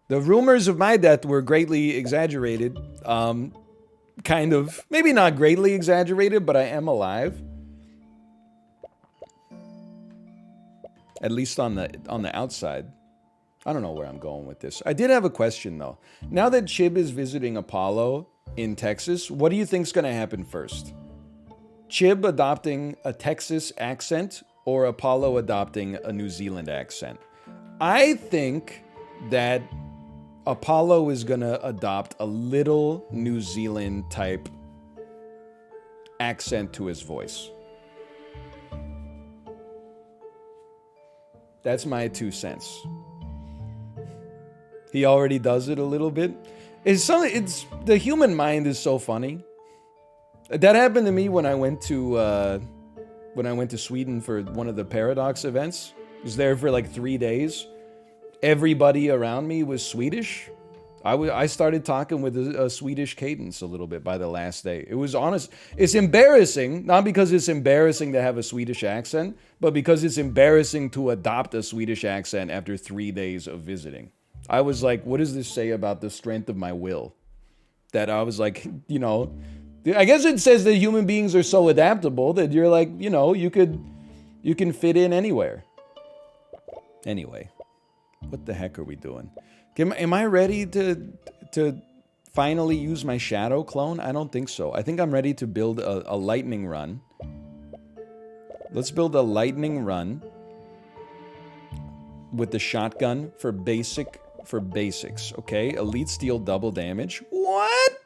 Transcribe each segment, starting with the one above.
The rumors of my death were greatly exaggerated. Kind of. Maybe not greatly exaggerated, but I am alive. At least on the outside. I don't know where I'm going with this. I did have a question, though. Now that Chib is visiting Apollo in Texas, what do you think's going to happen first? Chib adopting a Texas accent or Apollo adopting a New Zealand accent? I think that Apollo is going to adopt a little New Zealand type accent to his voice. That's my 2 cents. He already does it a little bit. It's the human mind is so funny. That happened to me when I went to Sweden for one of the Paradox events. I was there for like 3 days. Everybody around me was Swedish. I started talking with a Swedish cadence a little bit by the last day. It was honest. It's embarrassing, not because it's embarrassing to have a Swedish accent, but because it's embarrassing to adopt a Swedish accent after 3 days of visiting. I was like, what does this say about the strength of my will? That I was like, you know, I guess it says that human beings are so adaptable that you're like, you know, you can fit in anywhere. Anyway, what the heck are we doing? Am I ready to finally use my shadow clone? I don't think so. I think I'm ready to build a lightning run. Let's build a lightning run with the shotgun for basics, okay? Elite steel double damage. What?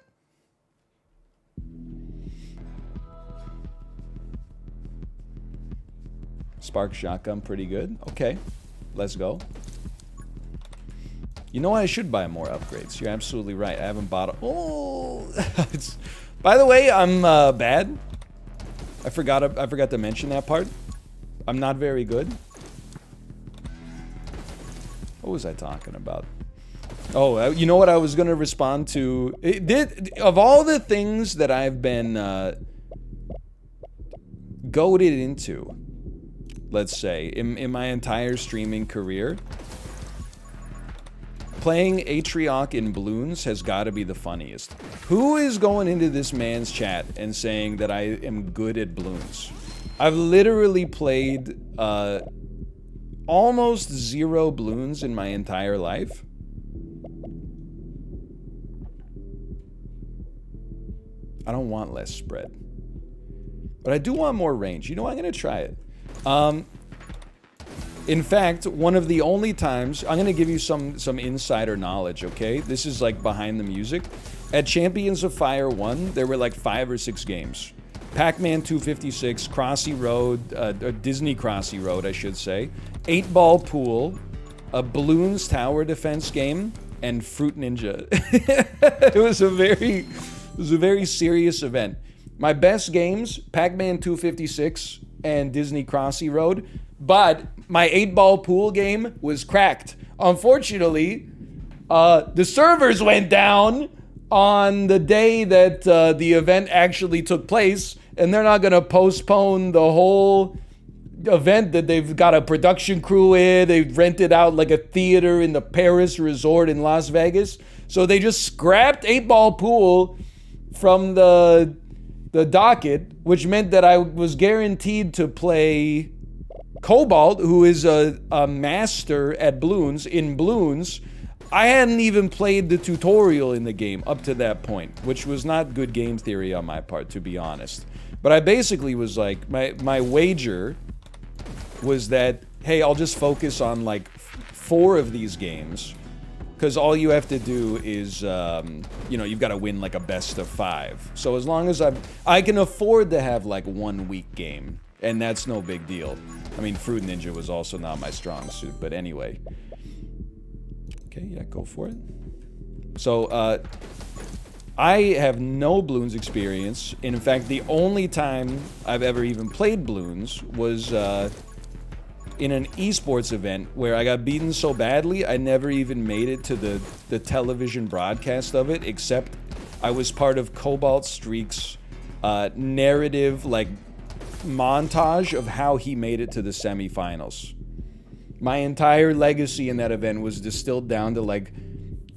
Spark shotgun, pretty good. Okay, let's go. You know, I should buy more upgrades. You're absolutely right. I haven't bought oh, by the way, I'm bad. I forgot to mention that part. I'm not very good. What was I talking about? Oh, you know what I was going to respond to? Of all the things that I've been goaded into, let's say, in my entire streaming career, playing Atrioc in Bloons has got to be the funniest. Who is going into this man's chat and saying that I am good at Bloons? I've literally played almost 0 Bloons in my entire life. I don't want less spread. But I do want more range. You know, I'm going to try it. In fact, one of the only times, I'm going to give you some insider knowledge, okay? This is like behind the music. At Champions of Fire 1, there were like 5 or 6 games. Pac-Man 256, Crossy Road, Disney Crossy Road, I should say. 8-Ball Pool, a Bloons Tower Defense game, and Fruit Ninja. It was a very serious event. My best games, Pac-Man 256 and Disney Crossy Road, but my 8-Ball Pool game was cracked. Unfortunately, the servers went down on the day that the event actually took place, and they're not going to postpone the whole event that they've got a production crew in. They've rented out like a theater in the Paris Resort in Las Vegas. So they just scrapped 8-Ball Pool from the docket, which meant that I was guaranteed to play Cobalt, who is a master at Bloons. In Bloons, I hadn't even played the tutorial in the game up to that point, which was not good game theory on my part, to be honest. But I basically was like, my wager was that, hey, I'll just focus on like 4 of these games, because all you have to do is, you know, you've got to win like a best of 5. So as long as I can afford to have like 1 week game, and that's no big deal. I mean, Fruit Ninja was also not my strong suit, but anyway. Okay, yeah, go for it. So, I have no Bloons experience. In fact, the only time I've ever even played Bloons was in an esports event where I got beaten so badly, I never even made it to the television broadcast of it, except I was part of Cobalt Streak's narrative, like, montage of how he made it to the semifinals. My entire legacy in that event was distilled down to like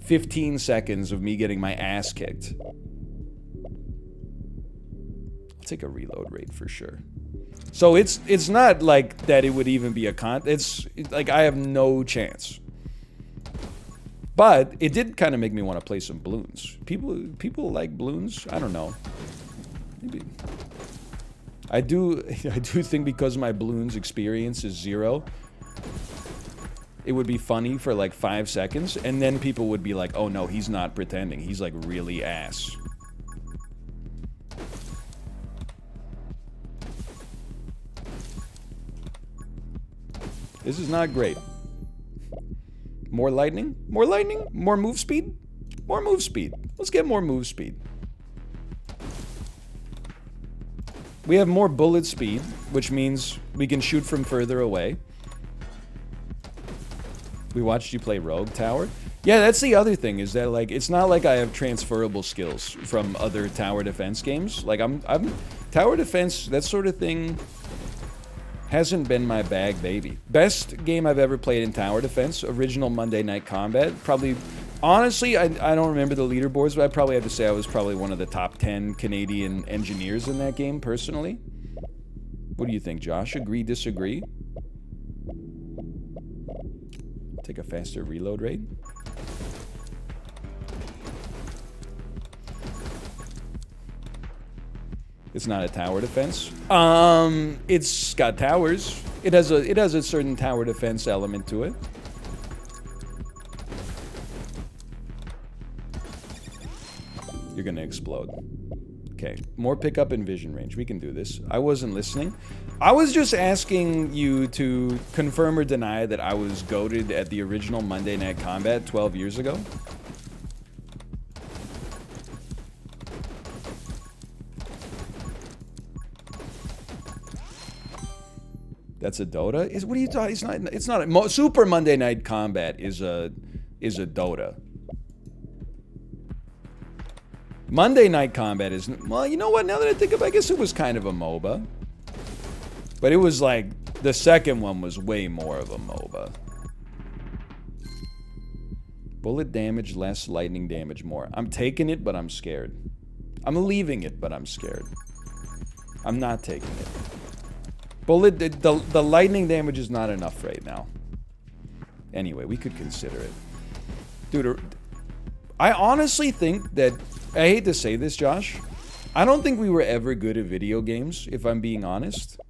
15 seconds of me getting my ass kicked. I'll take a reload rate for sure. So it's not like that it would even be a it's like I have no chance. But it did kind of make me want to play some balloons. People like balloons? I don't know. Maybe. I do think because my balloons experience is 0, it would be funny for like 5 seconds, and then people would be like, oh no, he's not pretending. He's like really ass. This is not great. More lightning? More lightning? More move speed? More move speed. Let's get more move speed. We have more bullet speed, which means we can shoot from further away. We watched you play Rogue Tower. Yeah, that's the other thing, is that like it's not like I have transferable skills from other tower defense games. Like I'm tower defense, that sort of thing hasn't been my bag, baby. Best game I've ever played in tower defense, original Monday Night Combat. Probably, honestly, I don't remember the leaderboards, but I probably have to say I was probably one of the top 10 Canadian engineers in that game, personally. What do you think, Josh? Agree, disagree? Take a faster reload rate. It's not a tower defense. It's got towers. It has a certain tower defense element to it. You're gonna explode. Okay, more pickup and vision range. We can do this. I wasn't listening. I was just asking you to confirm or deny that I was goated at the original Monday Night Combat 12 years ago. That's a Dota? What are you talking? It's not. Super Monday Night Combat is a Dota. Monday Night Combat is, well, you know what? Now that I think about it, I guess it was kind of a MOBA. But it was like, the second one was way more of a MOBA. Bullet damage less, lightning damage more. I'm taking it, but I'm scared. I'm leaving it, but I'm scared. I'm not taking it. Bullet, the lightning damage is not enough right now. Anyway, we could consider it. Dude, I honestly think that, I hate to say this, Josh, I don't think we were ever good at video games, if I'm being honest.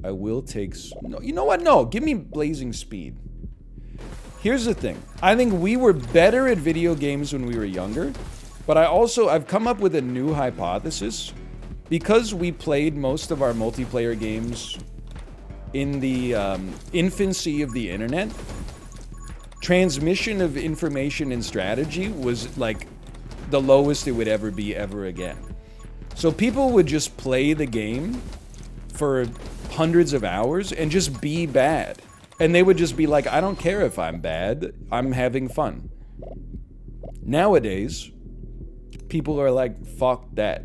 I will take... No, you know what? No, give me blazing speed. Here's the thing. I think we were better at video games when we were younger, but I've come up with a new hypothesis. Because we played most of our multiplayer games in the infancy of the internet, transmission of information and strategy was like the lowest it would ever be ever again. So people would just play the game for hundreds of hours and just be bad. And they would just be like, I don't care if I'm bad, I'm having fun. Nowadays, people are like, fuck that.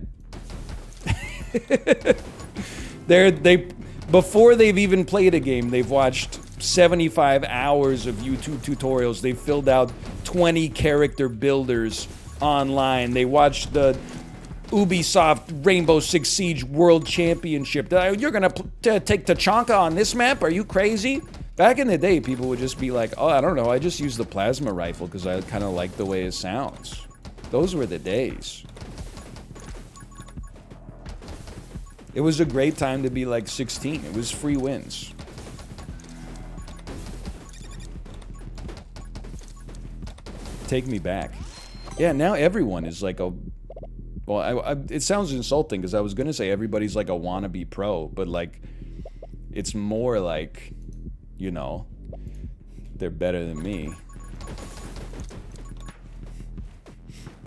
Before they've even played a game, they've watched 75 hours of YouTube tutorials. They've filled out 20 character builders online. They watched the Ubisoft Rainbow Six Siege World Championship. You're gonna take Tachanka on this map? Are you crazy? Back in the day, people would just be like, oh, I don't know, I just use the plasma rifle because I kind of like the way it sounds. Those were the days. It was a great time to be like 16. It was free wins. Take me back. Yeah, now everyone is like a... Well, it sounds insulting because I was going to say everybody's like a wannabe pro, but like, it's more like, you know, they're better than me.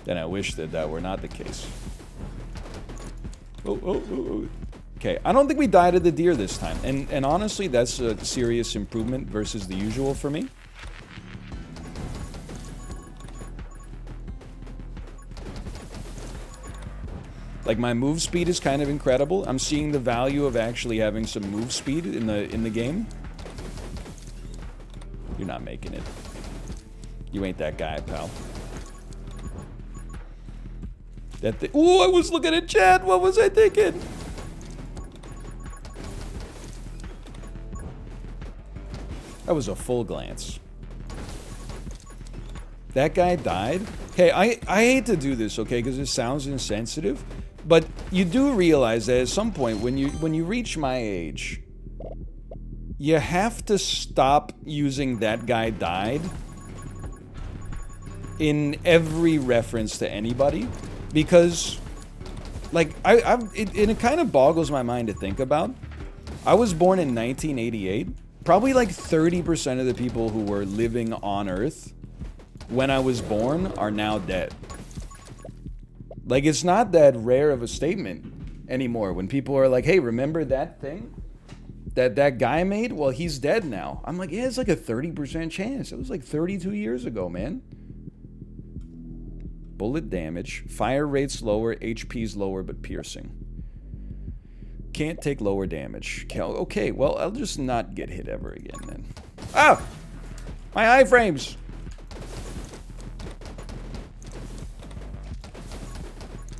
And I wish that were not the case. Oh. Okay, I don't think we died at the deer this time. And honestly, that's a serious improvement versus the usual for me. Like, my move speed is kind of incredible. I'm seeing the value of actually having some move speed in the game. You're not making it. You ain't that guy, pal. Ooh, I was looking at chat. What was I thinking? That was a full glance. That guy died? Okay, I hate to do this, okay, because it sounds insensitive, but you do realize that at some point when you reach my age, you have to stop using "that guy died" in every reference to anybody, because, like, it kind of boggles my mind to think about. I was born in 1988. Probably like 30% of the people who were living on Earth when I was born are now dead. Like, it's not that rare of a statement anymore when people are like, hey, remember that thing that guy made? Well, he's dead now. I'm like, yeah, it's like a 30% chance. It was like 32 years ago, man. Bullet damage. Fire rate's lower. HP's lower, but piercing. Can't take lower damage. Okay, well, I'll just not get hit ever again then. Ah! My iframes!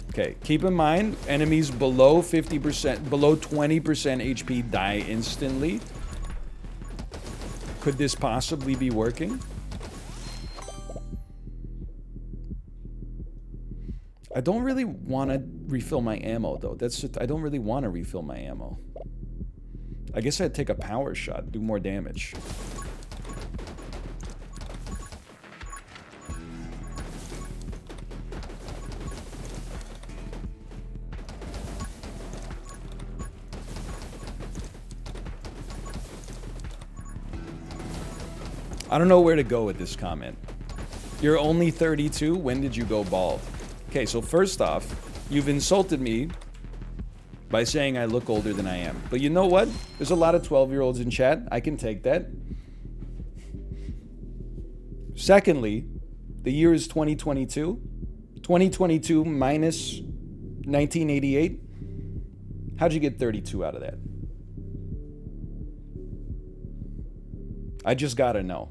Okay, keep in mind, enemies below 50%, below 20% HP die instantly. Could this possibly be working? I don't really want to refill my ammo, though. I don't really want to refill my ammo. I guess I'd take a power shot, do more damage. I don't know where to go with this comment. You're only 32? When did you go bald? Okay, so first off, you've insulted me by saying I look older than I am. But you know what? There's a lot of 12-year-olds in chat. I can take that. Secondly, the year is 2022. 2022 minus 1988. How'd you get 32 out of that? I just gotta know.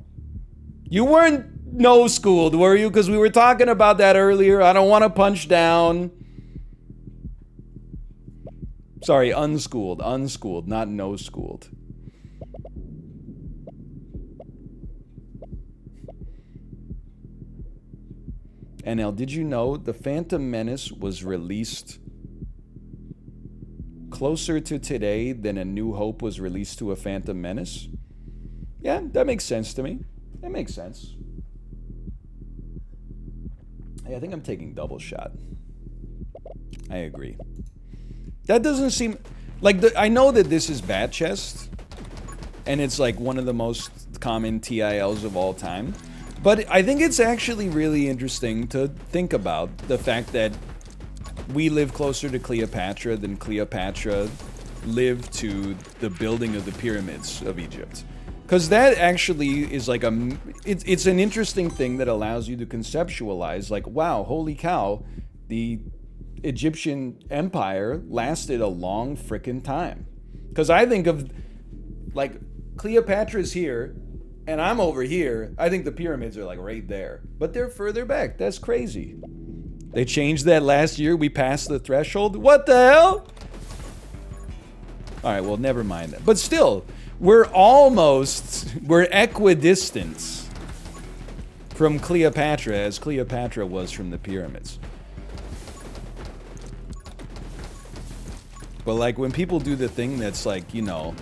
You weren't no-schooled, were you? Because we were talking about that earlier. I don't want to punch down. Sorry, unschooled. Unschooled, not no-schooled. NL, did you know the Phantom Menace was released closer to today than A New Hope was released to a Phantom Menace? Yeah, that makes sense to me. That makes sense. Hey, I think I'm taking double shot. I agree. That doesn't seem... Like, I know that this is Bat Chest, and it's like one of the most common TILs of all time, but I think it's actually really interesting to think about the fact that we live closer to Cleopatra than Cleopatra lived to the building of the pyramids of Egypt. Because that actually is like it's an interesting thing that allows you to conceptualize, like, wow, holy cow, the Egyptian empire lasted a long frickin' time. Because I think of, like, Cleopatra's here, and I'm over here. I think the pyramids are, like, right there. But they're further back. That's crazy. They changed that last year. We passed the threshold. What the hell? All right, well, never mind that. But still... We're equidistant from Cleopatra as Cleopatra was from the pyramids. But like when people do the thing that's like, you know,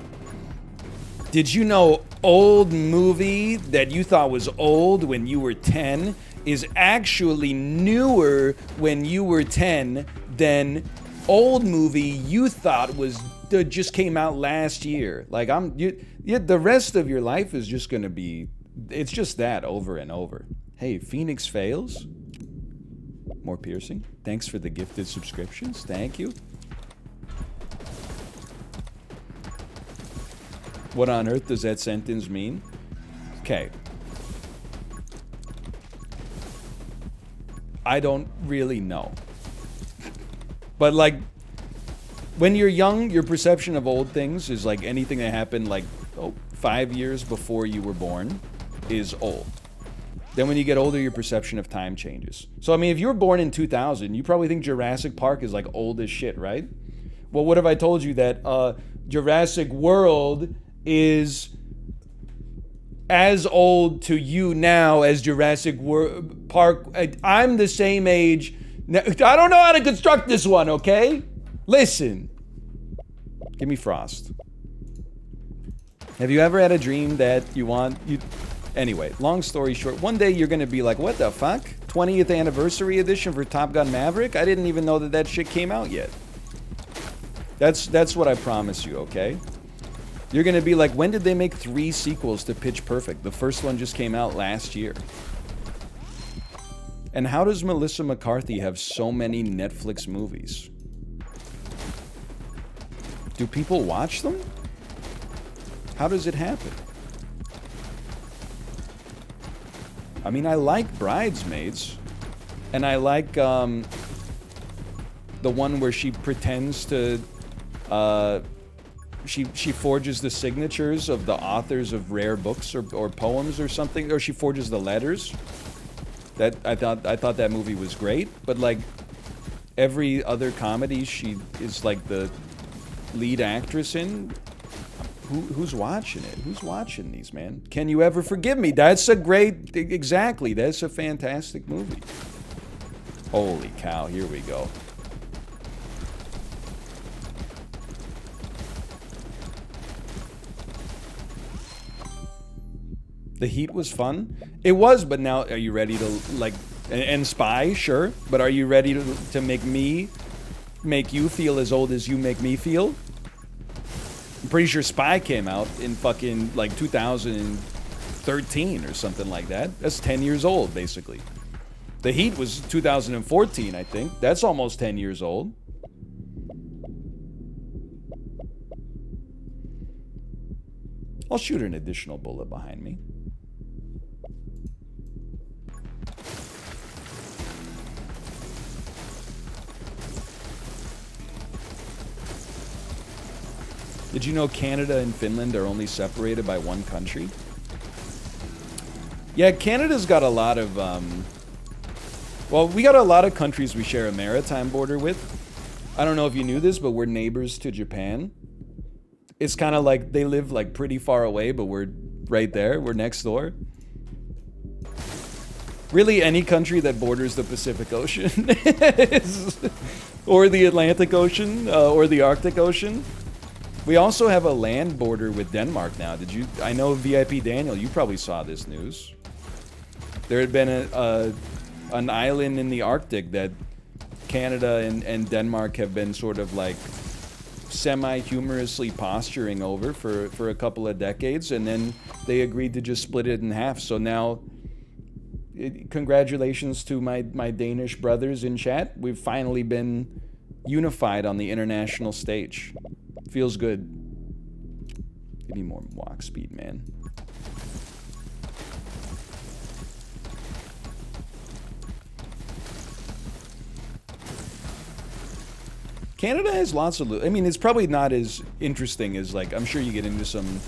did you know old movie that you thought was old when you were 10 is actually newer when you were 10 than old movie you thought was just came out last year. Like the rest of your life is just gonna be, it's just that over and over. Hey, Phoenix fails. More piercing. Thanks for the gifted subscriptions. Thank you. What on earth does that sentence mean? Okay. I don't really know. But like, when you're young, your perception of old things is like anything that happened like 5 years before you were born is old. Then when you get older, your perception of time changes. So, I mean, if you were born in 2000, you probably think Jurassic Park is like old as shit, right? Well, what if I told you that Jurassic World is as old to you now as Jurassic Park? I'm the same age. I don't know how to construct this one, okay? Listen. Give me Frost. Have you ever had a dream that Anyway, long story short, one day you're gonna be like, what the fuck? 20th anniversary edition for Top Gun Maverick? I didn't even know that shit came out yet. That's what I promise you, okay? You're gonna be like, when did they make 3 sequels to Pitch Perfect? The first one just came out last year. And how does Melissa McCarthy have so many Netflix movies? Do people watch them? How does it happen? I mean, I like Bridesmaids. And I like the one where she pretends to... She forges the signatures of the authors of rare books or poems or something. Or she forges the letters. That I thought that movie was great. But like every other comedy she is like the lead actress in. Who's watching it? Who's watching these, man? Can You Ever Forgive Me? That's a great... Exactly. That's a fantastic movie. Holy cow. Here we go. The Heat was fun. It was, but now are you ready to, like... And Spy, sure. But are you ready to make you feel as old as you make me feel? I'm pretty sure Spy came out in fucking, like, 2013 or something like that. That's 10 years old, basically. The Heat was 2014, I think. That's almost 10 years old. I'll shoot an additional bullet behind me. Did you know Canada and Finland are only separated by one country? Yeah, Canada's got a lot of, well, we got a lot of countries we share a maritime border with. I don't know if you knew this, but we're neighbors to Japan. It's kind of like they live like pretty far away, but we're right there. We're next door. Really, any country that borders the Pacific Ocean or the Atlantic Ocean or the Arctic Ocean. We also have a land border with Denmark now. Did you? I know VIP Daniel, you probably saw this news. There had been an island in the Arctic that Canada and Denmark have been sort of like semi-humorously posturing over for a couple of decades, and then they agreed to just split it in half. So now, congratulations to my Danish brothers in chat. We've finally been unified on the international stage. Feels good. Give me more walk speed, man. Canada has lots of... I mean, it's probably not as interesting as, like, I'm sure you get into some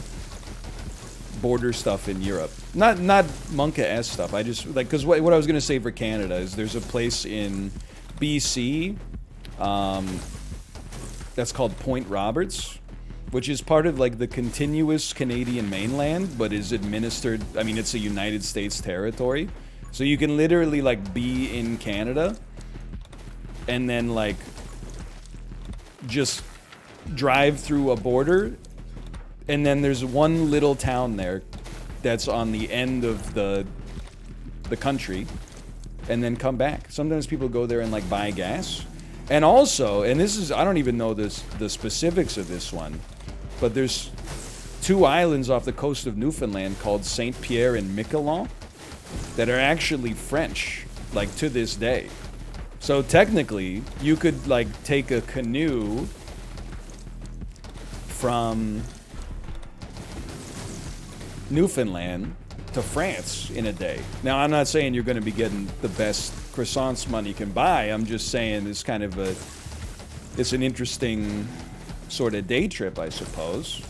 border stuff in Europe. Not Monka-esque stuff. I just, like, because what I was going to say for Canada is there's a place in BC that's called Point Roberts, which is part of, like, the continuous Canadian mainland, but is administered... I mean, it's a United States territory. So you can literally, like, be in Canada and then, like, just drive through a border, and then there's one little town there that's on the end of the country, and then come back. Sometimes people go there and, like, buy gas. And also, and this is, I don't even know the specifics of this one, but there's 2 islands off the coast of Newfoundland called Saint Pierre and Miquelon that are actually French, like, to this day. So technically, you could, like, take a canoe from Newfoundland to France in a day. Now, I'm not saying you're going to be getting the best croissants money can buy. I'm just saying it's kind of it's an interesting sort of day trip, I suppose.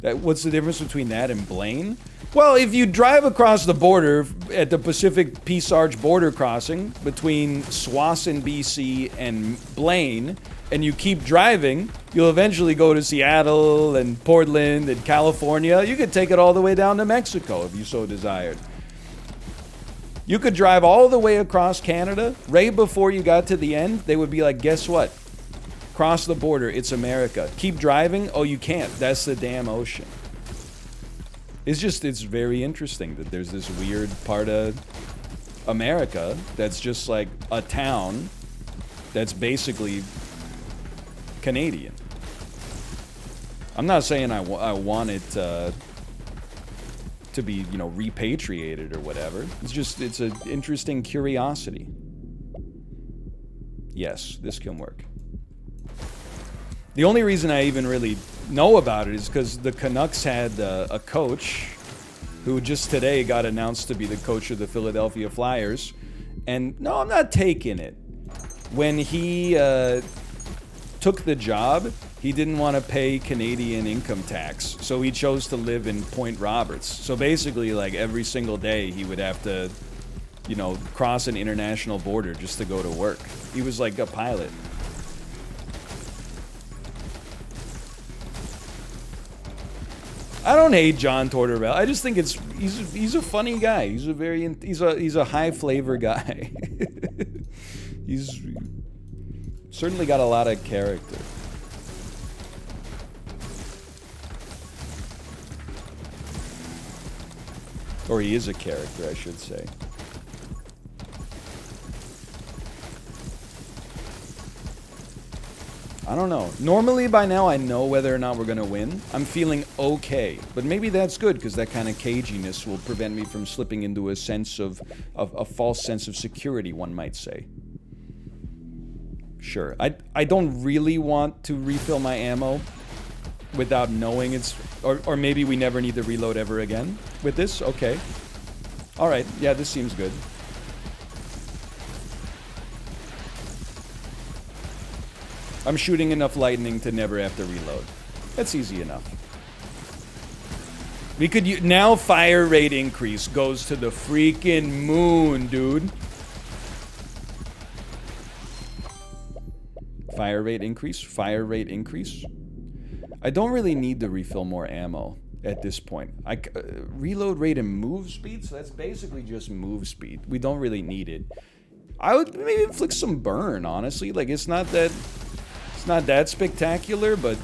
What's the difference between that and Blaine? Well, if you drive across the border at the Pacific Peace Arch border crossing between Swanson, BC and Blaine, and you keep driving, you'll eventually go to Seattle and Portland and California. You could take it all the way down to Mexico if you so desired. You could drive all the way across Canada. Right before you got to the end, they would be like, guess what? Cross the border, it's America. Keep driving. Oh, you can't. That's the damn ocean. It's very interesting that there's this weird part of America that's just like a town that's basically Canadian. I'm not saying I want it to be, you know, repatriated or whatever. It's an interesting curiosity. Yes, this can work. The only reason I even really know about it is because the Canucks had a coach who just today got announced to be the coach of the Philadelphia Flyers. And no, I'm not taking it. When he took the job, he didn't want to pay Canadian income tax, so he chose to live in Point Roberts. So basically, like, every single day he would have to, you know, cross an international border just to go to work. He was like a pilot. I don't hate John Tortorella. I just think he's a funny guy. He's a high flavor guy. He's certainly got a lot of character. Or he is a character, I should say. I don't know. Normally by now I know whether or not we're going to win. I'm feeling okay. But maybe that's good, because that kind of caginess will prevent me from slipping into a sense of a false sense of security, one might say. Sure. I don't really want to refill my ammo without knowing it's... Or maybe we never need to reload ever again with this? Okay. Alright. Yeah, this seems good. I'm shooting enough lightning to never have to reload. That's easy enough. We could now fire rate increase goes to the freaking moon, dude. Fire rate increase, fire rate increase. I don't really need to refill more ammo at this point. Reload rate and move speed, so that's basically just move speed. We don't really need it. I would maybe inflict some burn, honestly. Like, it's not that spectacular, but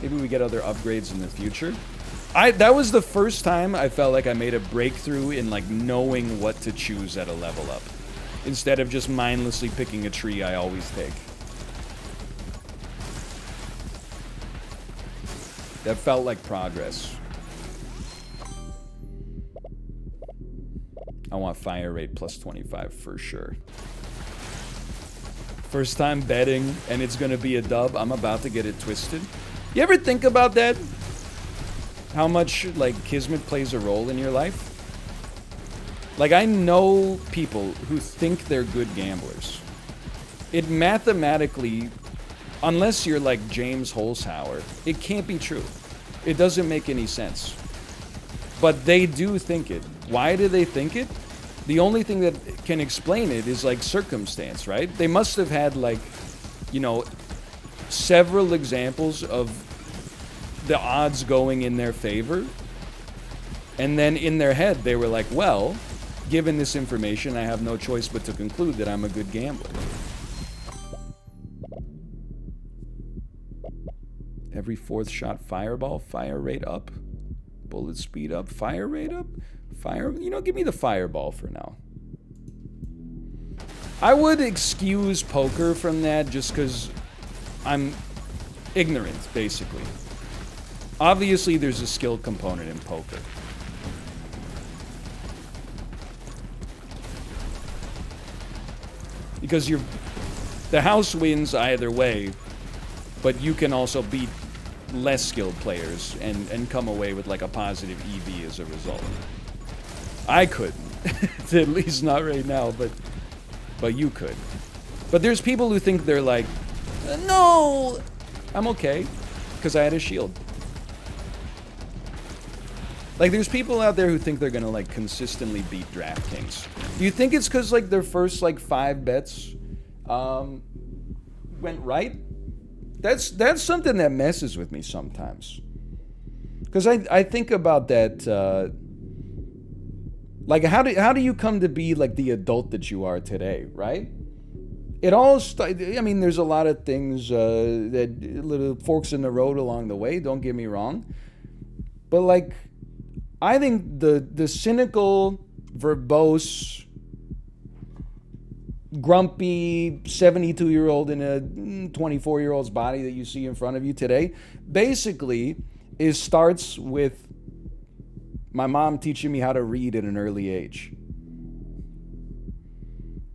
maybe we get other upgrades in the future. That was the first time I felt like I made a breakthrough in, like, knowing what to choose at a level up, instead of just mindlessly picking a tree I always take. That felt like progress. I want fire rate plus 25 for sure. First time betting, and it's gonna be a dub. I'm about to get it twisted. You ever think about that? How much, like, Kismet plays a role in your life? Like, I know people who think they're good gamblers. It mathematically, unless you're like James Holzhauer, it can't be true. It doesn't make any sense. But they do think it. Why do they think it? The only thing that can explain it is, like, circumstance, right? They must have had, like, you know, several examples of the odds going in their favor. And then in their head, they were like, well, given this information, I have no choice but to conclude that I'm a good gambler. Every fourth shot fireball, fire rate up, bullet speed up, fire rate up, give me the fireball for now. I would excuse poker from that just because I'm ignorant, basically. Obviously, there's a skill component in poker. Because the house wins either way, but you can also beat less skilled players and come away with, like, a positive EV as a result. I couldn't. At least not right now, but you could. But there's people who think they're like, no, I'm okay, because I had a shield. Like, there's people out there who think they're gonna, like, consistently beat DraftKings. Do you think it's because, like, their first, like, 5 bets went right? That's something that messes with me sometimes. Because I think about that, like, how do you come to be, like, the adult that you are today, right? It all, I mean, there's a lot of things, that little forks in the road along the way, don't get me wrong. But, like, I think the cynical, verbose, grumpy 72-year-old in a 24-year-old's body that you see in front of you today basically starts with my mom teaching me how to read at an early age.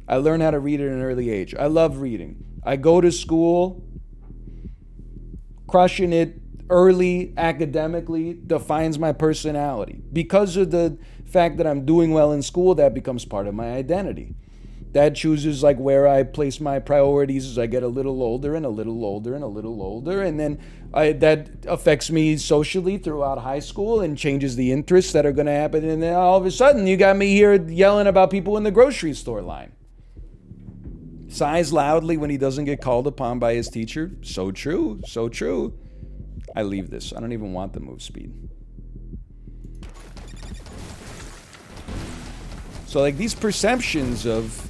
I learned how to read at an early age. I love reading. I go to school, crushing it early academically defines my personality. Because of the fact that I'm doing well in school, that becomes part of my identity. That chooses like where I place my priorities as I get a little older and a little older and a little older. And then that affects me socially throughout high school and changes the interests that are going to happen. And then all of a sudden, you got me here yelling about people in the grocery store line. Sighs loudly when he doesn't get called upon by his teacher. So true, so true. I leave this. I don't even want the move speed. So like these perceptions of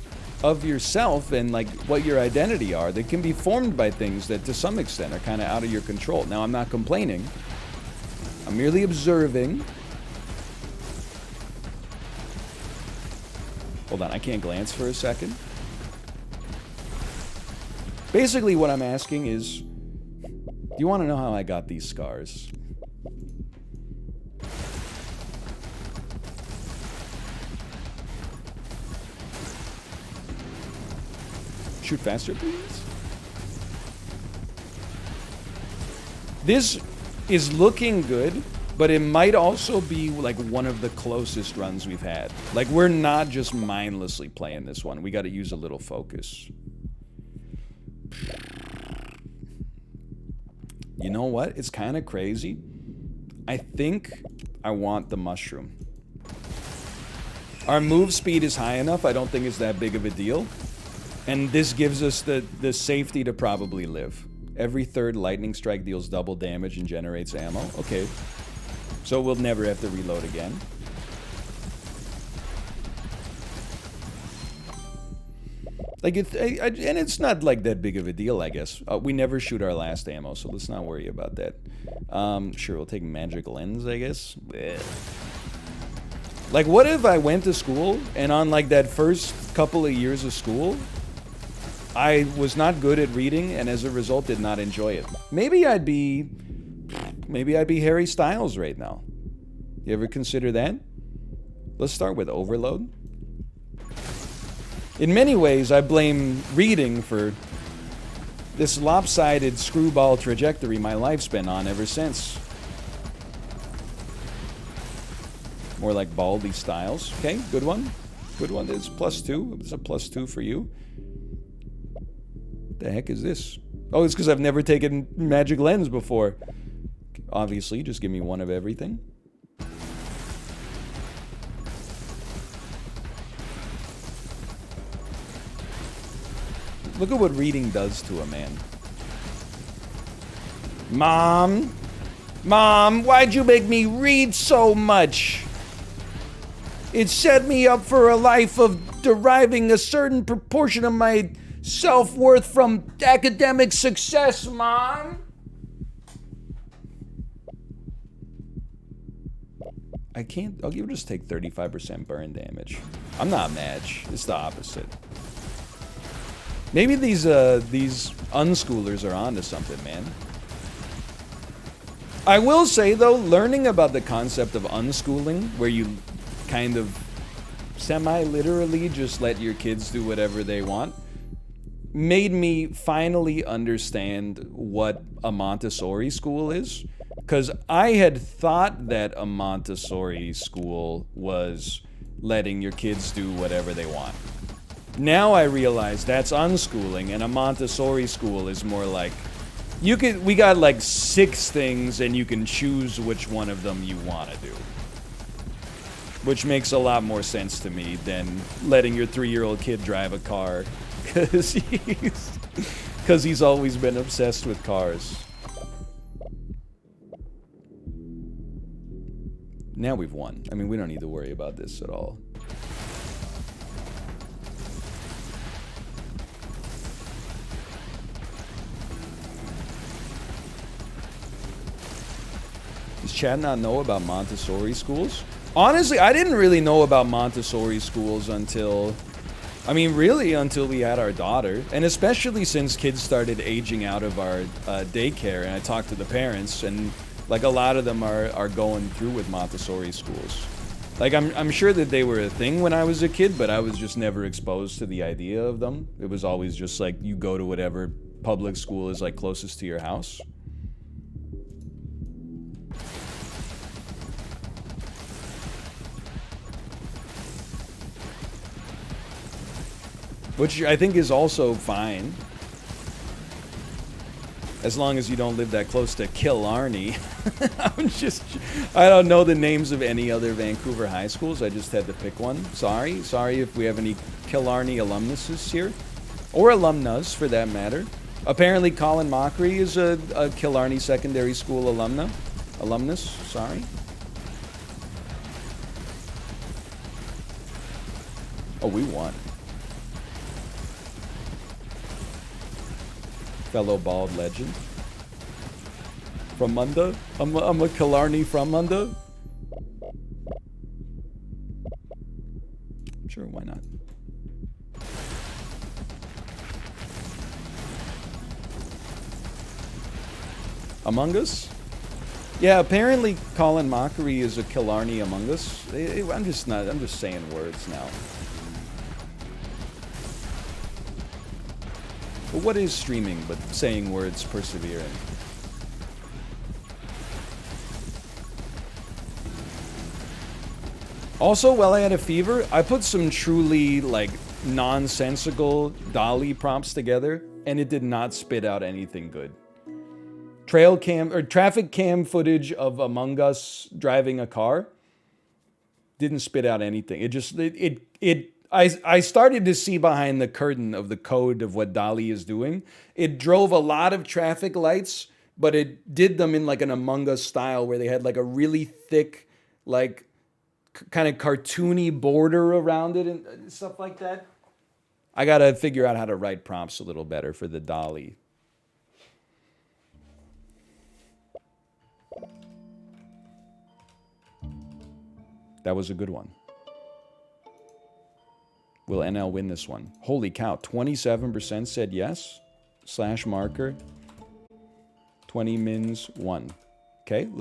yourself and like what your identity are, they can be formed by things that to some extent are kind of out of your control. Now, I'm not complaining. I'm merely observing. Hold on, I can't glance for a second. Basically what I'm asking is, do you want to know how I got these scars? Shoot faster, please. This is looking good, but it might also be like one of the closest runs we've had. Like, we're not just mindlessly playing this one. We got to use a little focus. You know what? It's kind of crazy. I think I want the mushroom. Our move speed is high enough. I don't think it's that big of a deal. And this gives us the safety to probably live. Every third lightning strike deals double damage and generates ammo. Okay. So we'll never have to reload again. Like and it's not like that big of a deal, I guess. We never shoot our last ammo, so let's not worry about that. Sure, we'll take magic lens, I guess. Blech. Like, what if I went to school and on like that first couple of years of school, I was not good at reading and as a result did not enjoy it? Maybe I'd be Harry Styles right now. You ever consider that? Let's start with overload. In many ways, I blame reading for this lopsided screwball trajectory my life's been on ever since. More like Baldy Styles. Okay, good one. Good one. It's +2. It's a +2 for you. What the heck is this? Oh, it's because I've never taken magic lens before. Obviously, just give me one of everything. Look at what reading does to a man. Mom, why'd you make me read so much? It set me up for a life of deriving a certain proportion of my self-worth from academic success, Mom. I'll just take 35% burn damage. I'm not mad. It's the opposite. Maybe these unschoolers are onto something, man. I will say, though, learning about the concept of unschooling, where you kind of semi-literally just let your kids do whatever they want, made me finally understand what a Montessori school is. Because I had thought that a Montessori school was letting your kids do whatever they want. Now I realize that's unschooling, and a Montessori school is more like, we got like 6 things and you can choose which one of them you want to do. Which makes a lot more sense to me than letting your 3-year-old kid drive a car. Because he's always been obsessed with cars. Now we've won. I mean, we don't need to worry about this at all. Does Chad not know about Montessori schools? Honestly, I didn't really know about Montessori schools until... I mean, really until we had our daughter. And especially since kids started aging out of our daycare, and I talked to the parents, and like a lot of them are going through with Montessori schools. Like, I'm sure that they were a thing when I was a kid, but I was just never exposed to the idea of them. It was always just like, you go to whatever public school is like closest to your house. Which I think is also fine. As long as you don't live that close to Killarney. I don't know the names of any other Vancouver high schools. I just had to pick one. Sorry if we have any Killarney alumnuses here. Or alumnus, for that matter. Apparently Colin Mockery is a Killarney Secondary School alumnus, sorry. Oh, we won. Fellow bald legend. From Munda? I'm a Killarney from Munda? Sure, why not? Among Us? Yeah, apparently Colin Mockery is a Killarney Among Us. I'm just saying words now. But what is streaming but saying words persevering? Also, while I had a fever, I put some truly, like, nonsensical dolly prompts together, and it did not spit out anything good. Trail cam, or traffic cam footage of Among Us driving a car didn't spit out anything. I started to see behind the curtain of the code of what DALL-E is doing. It drove a lot of traffic lights, but it did them in like an Among Us style where they had like a really thick, like kind of cartoony border around it and stuff like that. I got to figure out how to write prompts a little better for the DALL-E. That was a good one. Will NL win this one? Holy cow, 27% said yes. /marker. 20 mins, 1. Okay, let's